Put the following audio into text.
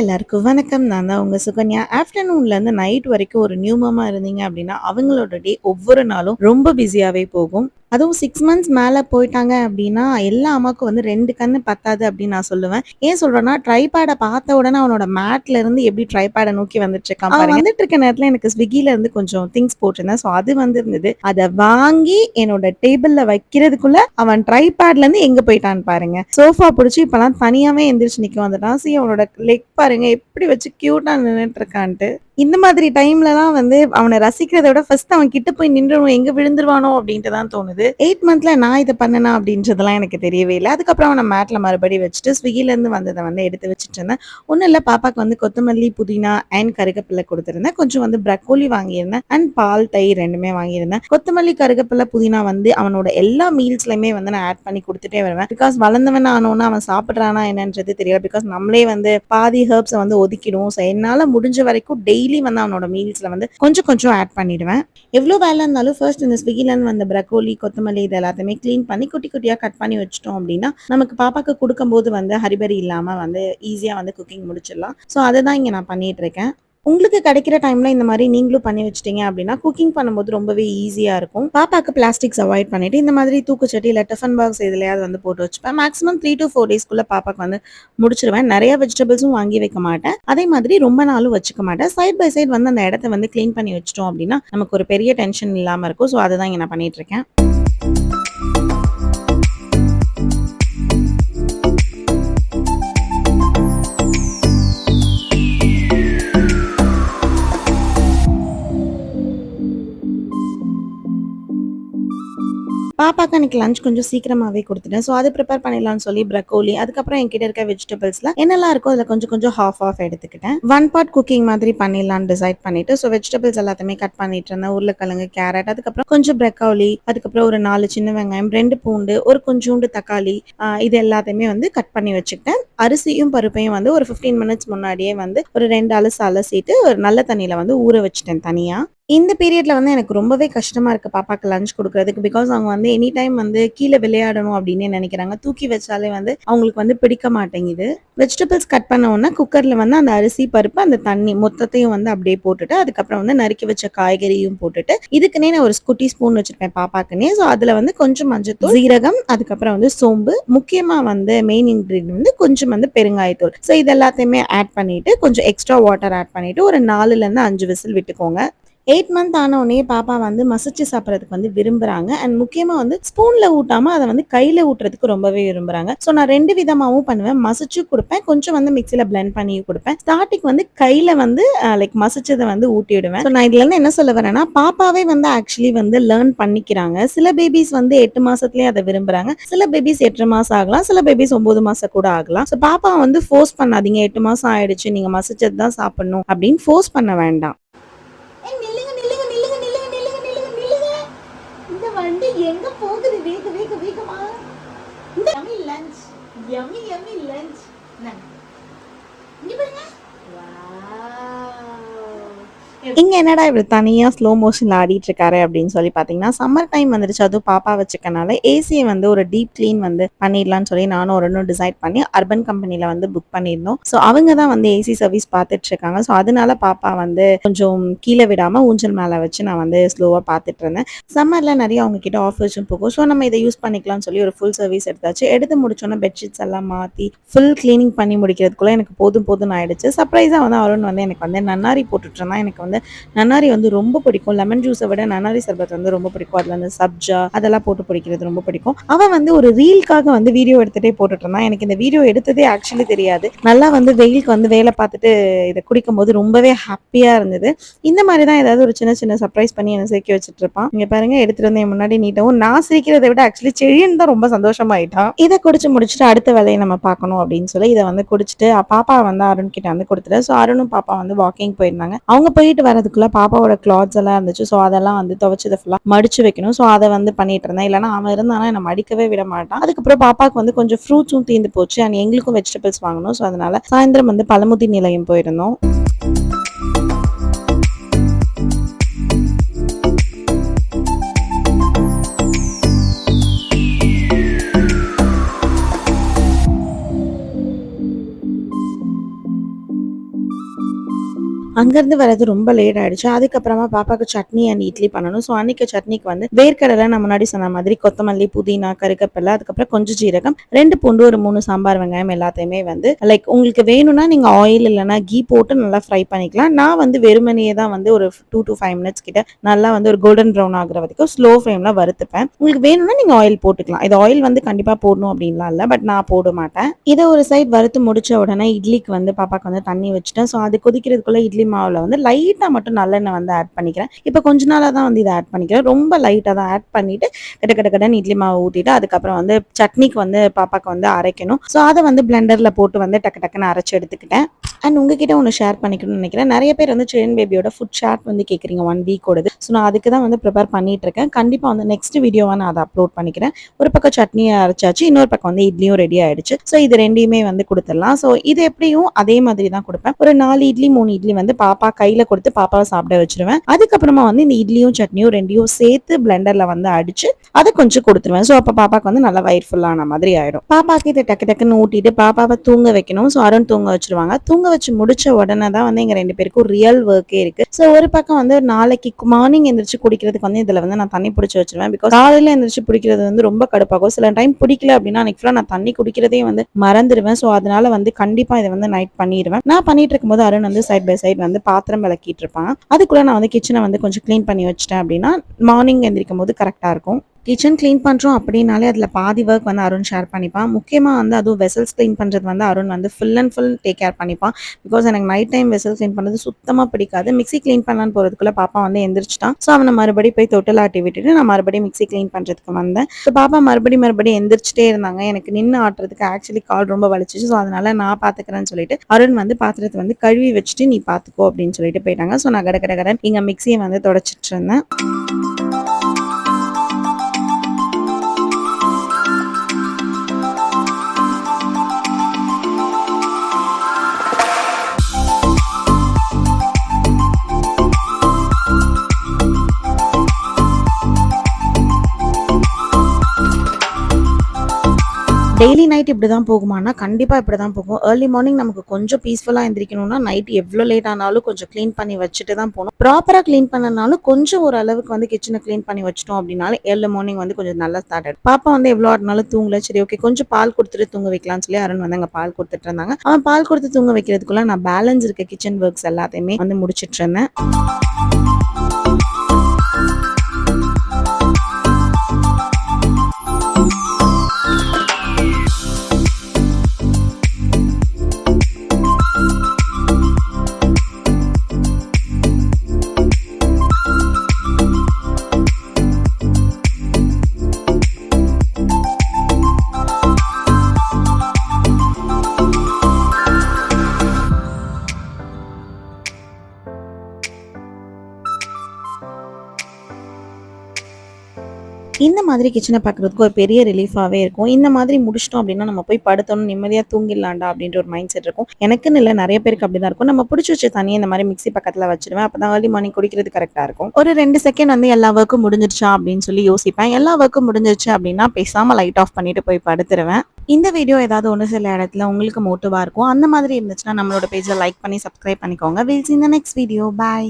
எல்லாருக்கும் வணக்கம். நான் தான் உங்க சுகன்யா. ஆஃப்டர்நூன்லேருந்து நைட் வரைக்கும் ஒரு நியூ மாமா இருந்தீங்க அப்படின்னா, அவங்களோட டே ஒவ்வொரு நாளும் ரொம்ப பிஸியாவே போகும். அதுவும் 6 மந்த்ஸ் மேல போயிட்டாங்க அப்படின்னா, எல்லா அம்மாவுக்கும் வந்து 2 கண்ணு பத்தாது அப்படின்னு நான் சொல்லுவேன். ஏன் சொல்றேன்னா, ட்ரைபேட பார்த்த உடனே அவனோட மேட்ல இருந்து எப்படி ட்ரைபேட நோக்கி வந்துட்டுருக்கான் பாருங்க. வந்துட்டு இருக்க நேரத்துல எனக்கு ஸ்விக்கில இருந்து கொஞ்சம் திங்ஸ் போட்டிருந்தேன். ஸோ அது வந்திருந்தது. அத வாங்கி என்னோட டேபிள்ல வைக்கிறதுக்குள்ள அவன் ட்ரைபேட்ல இருந்து எங்க போயிட்டான்னு பாருங்க. சோஃபா புடிச்சு இப்பலாம் தனியாவே எந்திரிச்சு நிக்க வந்துட்டான். அவனோட லெக் பாருங்க எப்படி வச்சு கியூட்டா நின்னுட்டு இருக்கான்ட்டு. இந்த மாதிரி டைம்லலாம் வந்து அவன ரசிக்கிறத விட ஃபர்ஸ்ட் அவன் கிட்ட போய் நின்றுணும் எங்க விழுந்துருவானோ அப்படின்ட்டு தான் தோணுது. 8 மந்த்ல நான் இத பண்ணனா அப்படின்றதெல்லாம் எனக்கு தெரியவே இல்ல. அதுக்கப்புறம் அவன மேட்ல மறுபடியும் வச்சுட்டு ஸ்விக்கில இருந்து வந்தத வந்து எடுத்து வச்சுட்டு இருந்தேன். ஒண்ணும் இல்ல, பாப்பாக்கு வந்து கொத்தமல்லி, புதினா அண்ட் கருவேப்பிலை குடுத்திருந்தேன். கொஞ்சம் வந்து ப்ரக்கோலி வாங்கியிருந்தேன் அண்ட் பால், தயிர் 2மே வாங்கியிருந்தேன். கொத்தமல்லி, கருவேப்பிலை, புதினா வந்து அவனோட எல்லா மீல்ஸ்லயுமே வந்து நான் ஆட் பண்ணி குடுத்துட்டே வருவேன். பிகாஸ் வளர்ந்தவன் ஆனோன்னா அவன் சாப்பிடுறானா என்னன்றது தெரியல. பிகாஸ் நம்மளே வந்து பாதி ஹெர்ப்ஸ வந்து ஒதுக்கிடுவோம். ஸோ என்னால முடிஞ்ச வரைக்கும் டெய்லி வந்து அவனோட மீல்ஸ்ல வந்து கொஞ்சம் கொஞ்சம் ஆட் பண்ணிடுவேன். எவ்வளோ வேலை இருந்தாலும் ஃபர்ஸ்ட் இந்த ஸ்விக்கில இருந்து வந்த ப்ரக்கோலி, கொத்தமல்லி இது எல்லாத்தையுமே கிளீன் பண்ணி குட்டி குட்டியா கட் பண்ணி வச்சுட்டோம் அப்படின்னா, நமக்கு பாப்பாக்கு குடுக்கும்போது வந்து ஹரிபரி இல்லாம வந்து ஈஸியா வந்து குக்கிங் முடிச்சிடலாம். ஸோ அததான் இங்க நான் பண்ணிட்டு இருக்கேன். உங்களுக்கு கிடைக்கிற டைம்ல இந்த மாதிரி நீங்களும் பண்ணி வச்சிட்டீங்க அப்படின்னா குக்கிங் பண்ணும்போது ரொம்பவே ஈஸியா இருக்கும். பாப்பாக்கு பிளாஸ்டிக்ஸ் அவாய்ட் பண்ணிட்டு இந்த மாதிரி தூக்குச்சட்டி இல்ல டிஃபன் பாக்ஸ் இதுலயாவது வந்து போட்டு வச்சுப்பேன். மேக்ஸிமம் 3 to 4 டேஸ்க்குள்ள பாப்பாக்கு வந்து முடிச்சிருவேன். நிறைய வெஜிடபிள்ஸும் வாங்கி வைக்க மாட்டேன். அதே மாதிரி ரொம்ப நாளும் வச்சுக்க மாட்டேன். சைட் பை சைட் வந்து அந்த இடத்த வந்து கிளீன் பண்ணி வச்சிட்டோம் அப்படின்னா நமக்கு ஒரு பெரிய டென்ஷன் இல்லாம இருக்கும். ஸோ அதுதான் இங்க நான் பண்ணிட்டு இருக்கேன். பாப்பாக்கு அன்னைக்கு லஞ்ச் கொஞ்சம் சீக்கிரமாவே குடுத்துட்டேன். ஸோ அது ப்ரிப்பேர் பண்ணிடலாம்னு சொல்லி ப்ரக்கோலி, அதுக்கப்புறம் என்கிட்ட இருக்க வெஜிடபிள்ஸ்ல என்னெல்லாம் இருக்கோ அதில கொஞ்சம் கொஞ்சம் ஹாஃப் எடுத்துக்கிட்டேன். 1 பார்ட் குக்கிங் மாதிரி பண்ணிடலாம்னு டிசைட் பண்ணிட்டு, ஸோ வெஜிடபிள்ஸ் எல்லாத்தையுமே கட் பண்ணிட்டு இருந்தேன். உருளைக்கிழங்கு, கேரட், அதுக்கப்புறம் கொஞ்சம் ப்ரக்கோலி, அதுக்கப்புறம் ஒரு 4 சின்ன வெங்காயம், 2 பூண்டு, ஒரு கொஞ்சூண்டு தக்காளி, இது எல்லாத்தையுமே வந்து கட் பண்ணி வச்சுக்கிட்டேன். அரிசியும் பருப்பையும் வந்து ஒரு 15 மினிட்ஸ் முன்னாடியே வந்து ஒரு 2 அலசிட்டு ஒரு நல்ல தண்ணியில வந்து ஊற வச்சுட்டேன் தனியா. இந்த பீரியட்ல வந்து எனக்கு ரொம்பவே கஷ்டமா இருக்கு பாப்பாக்கு லஞ்ச் குடுக்குறதுக்கு. பிகாஸ் அவங்க வந்து எனி டைம் வந்து கீழ விளையாடணும் அப்டின்னே நெனைக்கிறாங்க. தூக்கி வச்சாலே வந்து அவங்களுக்கு வந்து பிடிக்க மாட்டேங்குது. வெஜிடபிள்ஸ் கட் பண்ண உடனே குக்கர்ல வந்து அந்த அரிசி, பருப்பு, அந்த தண்ணி மொத்தத்தையும் வந்து அப்படியே போட்டுட்டு, அதுக்கப்புறம் வந்து நறுக்கி வச்ச காய்கறியும் போட்டுட்டு, இதுக்குன்னே நான் ஒரு குட்டி ஸ்பூன் வச்சிருப்பேன் பாப்பாக்குன்னே. ஸோ அதுல வந்து கொஞ்சம் மஞ்சத்தூள், சீரகம், அதுக்கப்புறம் வந்து சோம்பு, முக்கியமா வந்து மெயின் இன்கிரீடியன்ட் வந்து கொஞ்சம் வந்து பெருங்காயத்தூள். ஸோ இது எல்லாத்தையுமே ஆட் பண்ணிட்டு, கொஞ்சம் எக்ஸ்ட்ரா வாட்டர் ஆட் பண்ணிட்டு ஒரு 4ல இருந்து 5 விசில் விட்டுக்கோங்க. 8 மந்த் ஆனவுடனே பாப்பா வந்து மசிச்சு சாப்பிட்றதுக்கு வந்து விரும்புறாங்க. அண்ட் முக்கியமா வந்து ஸ்பூன்ல ஊட்டாம அத வந்து கையில ஊட்டுறதுக்கு ரொம்பவே விரும்புறாங்க. ஸோ நான் 2 விதமாவும் பண்ணுவேன். மசிச்சும் குடுப்பேன். கொஞ்சம் வந்து மிக்ஸில பிளெண்ட் பண்ணியும் குடுப்பேன். ஸ்டார்டிங் வந்து கையில வந்து லைக் மசிச்சத வந்து ஊட்டி விடுவேன். ஸோ நான் இதுல இருந்து என்ன சொல்ல வரேன்னா, பாப்பாவே வந்து ஆக்சுவலி வந்து லேர்ன் பண்ணிக்கிறாங்க. சில பேபிஸ் வந்து 8 மாசத்துலயே அத விரும்புறாங்க. சில பேபிஸ் 8 மாசம் ஆகலாம். சில பேபிஸ் 9 மாசம் கூட ஆகலாம். ஸோ பாப்பா வந்து ஃபோர்ஸ் பண்ணாதீங்க. 8 மாசம் ஆயிடுச்சு. நீங்க மசிச்சது தான் சாப்பிடணும் அப்படின்னு ஃபோர்ஸ் பண்ண வேண்டாம். வண்டி எங்க போகுது வேகமா. இந்த யம்மி லஞ்ச், யம்மி லஞ்ச். இங்க பாருங்க. இங்க என்னடா இப்படி தனியா ஸ்லோ மோஷன்ல ஆடிட்டு இருக்காரு அப்படின்னு சொல்லி பாத்தீங்கன்னா, சம்மர் டைம் வந்துருச்சு. அதுவும் பாப்பா வச்சுக்கனால ஏசியை வந்து ஒரு டீப் கிளீன் வந்து பண்ணிடலாம்னு சொல்லி நானும் ஒரு டிசைட் பண்ணி அர்பன் கம்பெனில வந்து புக் பண்ணியிருந்தோம். ஸோ அவங்க தான் வந்து ஏசி சர்வீஸ் பார்த்துட்டு இருக்காங்க. ஸோ அதனால பாப்பா வந்து கொஞ்சம் கீழே விடாம ஊஞ்சல் மேல வச்சு நான் வந்து ஸ்லோவா பார்த்துட்டு இருந்தேன். சம்மர்ல நிறைய அவங்க கிட்ட ஆஃபர்ஸும் போகும். ஸோ நம்ம இதை யூஸ் பண்ணிக்கலாம்னு சொல்லி ஒரு ஃபுல் சர்வீஸ் எடுத்தாச்சு. எடுத்து முடிச்சோன்னா பெட்ஷீட்ஸ் எல்லாம் மாத்தி ஃபுல் கிளீனிங் பண்ணி முடிக்கிறதுக்குள்ள எனக்கு போதும் ஆயிடுச்சு. சர்ப்ரைஸா வந்து அருண் வந்து எனக்கு வந்து நன்னாரி போட்டுட்டு இருந்தா. எனக்கு வந்து நன்னாரி வந்து ரொம்ப பிடிக்கும். லெமன் ஜூஸை விட நன்னாரி சர்பத் வந்து ரொம்ப பிடிக்கும். அதுல அந்த சப்ஜா அதெல்லாம் போட்டு பிடிக்கிறது ரொம்ப பிடிக்கும். அவன் வந்து ஒரு ரீல்காக வந்து வீடியோ எடுத்துட்டே போட்டுட்டு இருந்தான். எனக்கு இந்த வீடியோ எடுத்ததே ஆக்சுவலி தெரியாது. நல்லா வந்து வெயிலுக்கு வந்து வேலை பார்த்துட்டு இதை குடிக்கும் போது ரொம்பவே ஹாப்பியா இருந்தது. இந்த மாதிரி தான் ஏதாவது ஒரு சின்ன சர்ப்ரைஸ் பண்ணி என்ன சிரிக்க வச்சுட்டு இருப்பான். இங்க பாருங்க, எடுத்துட்டு வந்து என் முன்னாடி நீட்டவும் நான் சிரிக்கிறதை விட ஆக்சுவலி செழியன் தான் ரொம்ப சந்தோஷமாயிட்டான். இதை குடிச்சு முடிச்சுட்டு அடுத்த வேலையை நம்ம பார்க்கணும் அப்படின்னு சொல்லி இதை வந்து குடிச்சிட்டு பாப்பா வந்து அருண் கிட்ட வந்து கொடுத்துட்டு, ஸோ அருணும் பாப்பா வந்து வாக்கிங் போயிருந்தாங்க. அவங்க போயிட்டு வரதுக்குள்ள பாப்பாவோட கிளாத்ஸ் எல்லாம் இருந்துச்சு. ஸோ அதெல்லாம் வந்து துவைச்சதை ஃபுல்லா மடிச்சு வைக்கணும். ஸோ அதை வந்து பண்ணிட்டு இருந்தேன். இல்லைன்னா அவன் இருந்தானா என்ன மடிக்கவே விட மாட்டான். அதுக்கப்புறம் பாப்பாக்கு வந்து கொஞ்சம் ஃப்ரூட்ஸும் தீர்ந்து போச்சு. அண்ட் எங்களுக்கும் வெஜிடபிள்ஸ் வாங்கணும். ஸோ அதனால சாயந்தரம் வந்து பழமுதி நிலையம் போயிருந்தோம். அங்கேருந்து வரது ரொம்ப லேட் ஆயிடுச்சு. அதுக்கப்புறமா பாப்பாக்கு சட்னி அண்ட் இட்லி பண்ணணும். ஸோ அன்னைக்கு சட்னிக்கு வந்து வேர்க்கடலை நான் முன்னாடி சொன்ன மாதிரி கொத்தமல்லி, புதினா, கருவேப்பிலை, அதுக்கப்புறம் கொஞ்சம் ஜீரகம், 2 பூண்டு, ஒரு 3 சாம்பார் வெங்காயம் எல்லாத்தையுமே வந்து லைக் உங்களுக்கு வேணும்னா நீங்க ஆயில் இல்லைன்னா கீ போட்டு நல்லா ஃப்ரை பண்ணிக்கலாம். நான் வந்து வெறுமனையே தான் வந்து ஒரு 2 to 5 மினிட்ஸ் கிட்ட நல்லா வந்து ஒரு கோல்டன் ப்ரௌன் ஆகுற வரைக்கும் ஸ்லோ ஃப்ளேம்ல வறுத்துப்பேன். உங்களுக்கு வேணும்னா நீங்க ஆயில் போட்டுக்கலாம். இது ஆயில் வந்து கண்டிப்பா போடணும் அப்படின்லாம் இல்லை, பட் நான் போட மாட்டேன். இதை ஒரு சைட் வறுத்து முடிச்ச உடனே இட்லிக்கு வந்து பாப்பாக்கு வந்து தண்ணி வச்சுட்டேன். ஸோ அது கொதிக்கிறதுக்குள்ள இட்லி மாவுல வந்து லைட்டா மட்டும் நல்லெண்ணெய் வந்து ஆட் பண்ணிக்கிறேன். இப்போ கொஞ்ச நாளா தான் வந்து இதை ஆட் பண்ணிக்கிறேன். ரொம்ப லைட்டா தான் ஆட் பண்ணிட்டு கட கட கடன்னு இட்லி மாவு ஊத்திட்டு அதுக்கப்புறம் வந்து சட்னிக்கு வந்து பாப்பாக்கு வந்து அரைக்கணும். ஸோ அதை வந்து பிளெண்டர்ல போட்டு வந்து டக்கு டக்குன்னு அரைச்சு எடுத்துக்கிட்டேன். அண்ட் உங்ககிட்ட ஒன்று ஷேர் பண்ணிக்கணும்னு நினைக்கிறேன். நிறைய பேர் வந்து சில்ட்ரன் பேபியோட ஃபுட் சார்ட் வந்து கேட்குறீங்க 1 வீக்கோடது. ஸோ நான் அதுக்கு தான் வந்து ப்ரிப்பேர் பண்ணிட்டு இருக்கேன். கண்டிப்பாக வந்து நெக்ஸ்ட் வீடியோவை நான் அதை அப்லோட் பண்ணிக்கிறேன். ஒரு பக்கம் சட்னியை அரைச்சாச்சு, இன்னொரு பக்கம் வந்து இட்லியும் ரெடி ஆயிடுச்சு. ஸோ இது ரெண்டையுமே வந்து கொடுத்துடலாம். ஸோ இது எப்படியும் அதே மாதிரி தான் கொடுப்பேன். ஒரு 4 இட்லி 3 இட்லி வந்து பாப்பா கையில கொடுத்து பாப்பாவை சாப்பிட வச்சிருவேன். அதுக்கப்புறமா வந்து இந்த இட்லியும் சட்னியும் ரெண்டையும் சேர்த்து பிளெண்டர்ல வந்து அடிச்சு அதை கொஞ்சம் கொடுத்துருவேன். ஸோ அப்போ பாப்பாக்கு வந்து நல்லா வயிறு ஃபுல்லான மாதிரி ஆயிடும். பாப்பாக்கு இதை டக்கு டக்குன்னு ஊட்டிட்டு பாப்பாவை தூங்க வைக்கணும். ஸோ அருண் தூங்க வச்சிருவாங்க. தூங்க வச்சு முடிச்ச உடனே தான் வந்து எங்க 2 பேருக்கும் ரியல் ஒர்க்கே இருக்கு. ஸோ ஒரு பக்கம் வந்து நாளைக்கு மார்னிங் எந்திரிச்சு குடிக்கிறதுக்கு வந்து இதுல வந்து நான் தண்ணி பிடிச்சி வச்சிருவேன். பிகாஸ் காலையில எந்திரிச்சு பிடிக்கிறது வந்து ரொம்ப கடுப்பாகும். சில டைம் பிடிக்கல அப்படின்னா அன்னைக்கு ஃபுல்லா நான் தண்ணி குடிக்கிறதே வந்து மறந்துடுவேன். ஸோ அதனால வந்து கண்டிப்பா இதை வந்து நைட் பண்ணிடுவேன். நான் பண்ணிட்டு இருக்கும்போது அருண் வந்து சைட் பை சைட் வந்து பாத்திரம் விளக்கிட்டு இருப்பான். அதுக்குள்ள நான் வந்து கிச்சனை வந்து கொஞ்சம் கிளீன் பண்ணி வச்சிட்டேன் அப்படின்னா மார்னிங் எந்திரிக்கும் போது கரெக்டா இருக்கும். கிச்சன் கிளீன் பண்ணுறோம் அப்படின்னாலே அதில் பாதி ஒர்க் வந்து அருண் ஷேர் பண்ணிப்பான். முக்கியமாக வந்து அதுவும் வெசல்ஸ் கிளீன் பண்ணுறது வந்து அருண் வந்து full and full take care பண்ணிப்பான். பிகாஸ் எனக்கு நைட் டைம் வெசல் கிளீன் பண்ணுறது சுத்தமாக பிடிக்காது. மிக்ஸி கிளீன் பண்ணலான்னு போகிறதுக்குள்ள பாப்பா வந்து எந்திரிச்சிட்டான். ஸோ அவனை மறுபடியும் போய் தொட்டில் ஆட்டி விட்டுட்டு நான் மறுபடியும் மிக்ஸி கிளீன் பண்ணுறதுக்கு வந்தேன். ஸோ பாப்பா மறுபடியும் எந்திரிச்சிட்டே இருந்தாங்க. எனக்கு நின்று ஆட்டுறதுக்கு ஆக்சுவலி கால் ரொம்ப வலிச்சிச்சு. ஸோ அதனால நான் பார்த்துக்கிறேன்னு சொல்லிட்டு அருண் வந்து பாத்திரத்தை வந்து கழுவி வச்சுட்டு நீ பார்த்துக்கோ அப்படின்னு சொல்லிட்டு போயிட்டாங்க. ஸோ நான் கடன் இங்கே மிக்ஸியை வந்து தொடச்சிட்டு இருந்தேன். டெய்லி நைட் இப்படி தான் போகுமானா கண்டிப்பாக இப்படி தான் போகும். ஏர்லி மார்னிங் நமக்கு கொஞ்சம் பீஸ்ஃபுல்லாக எந்திரிக்கணும்னா நைட் எவ்வளோ லேட் ஆனாலும் கொஞ்சம் க்ளீன் பண்ணி வச்சுட்டு தான் போகணும். ப்ராப்பராக க்ளீன் பண்ணனாலும் கொஞ்சம் ஒரு அளவுக்கு வந்து கிச்சனை க்ளீன் பண்ணி வச்சிட்டோம் அப்படின்னாலும் ஏர்லி மார்னிங் வந்து கொஞ்சம் நல்லா ஸ்டார்ட் ஆகிடும். பாப்பா வந்து எவ்வளோ ஆடினாலும் தூங்கல. சரி ஓகே கொஞ்சம் பால் கொடுத்துட்டு தூங்க வைக்கலாம்னு சொல்லி அருண் வந்து அங்கே பால் கொடுத்துட்டு இருந்தாங்க. அவன் பால் கொடுத்து தூங்க வைக்கிறதுக்குள்ள நான் பேலன்ஸ் இருக்க கிச்சன் ஒர்க்ஸ் எல்லாத்தையுமே வந்து முடிச்சிட்டு இருந்தேன். இந்த மாதிரி கிச்சனை பார்க்குறதுக்கு ஒரு பெரிய ரிலீஃபாகவே இருக்கும். இந்த மாதிரி முடிச்சிட்டோம் அப்படின்னா நம்ம போய் படுத்தோம் நிம்மதியாக தூங்கிடலாண்டா அப்படின்ற ஒரு மைண்ட் செட் இருக்கும். எனக்குன்னு இல்லை, நிறைய பேருக்கு அப்படி தான் இருக்கும். நம்ம பிடிச்சி வச்ச தனியாக இந்த மாதிரி மிக்ஸி பக்கத்தில் வச்சிருவேன். அப்போ தான் ஏர்லி மார்னிங் குடிக்கிறது கரெக்டாக இருக்கும். ஒரு 2 செகண்ட் வந்து எல்லா ஒர்க்கும் முடிஞ்சிருச்சா அப்படின்னு சொல்லி யோசிப்பேன். எல்லா ஒர்க்கும் முடிஞ்சிருச்சு அப்படின்னா பேசாமல் லைட் ஆஃப் பண்ணிட்டு போய் படுத்துருவேன். இந்த வீடியோ ஏதாவது ஒன்று சில இடத்துல உங்களுக்கு மோட்டிவாக இருக்கும். அந்த மாதிரி இருந்துச்சுன்னா நம்மளோட பேஜை லைக் பண்ணி சப்ஸ்கிரைப் பண்ணிக்கோங்க. Will see in the next video. Bye.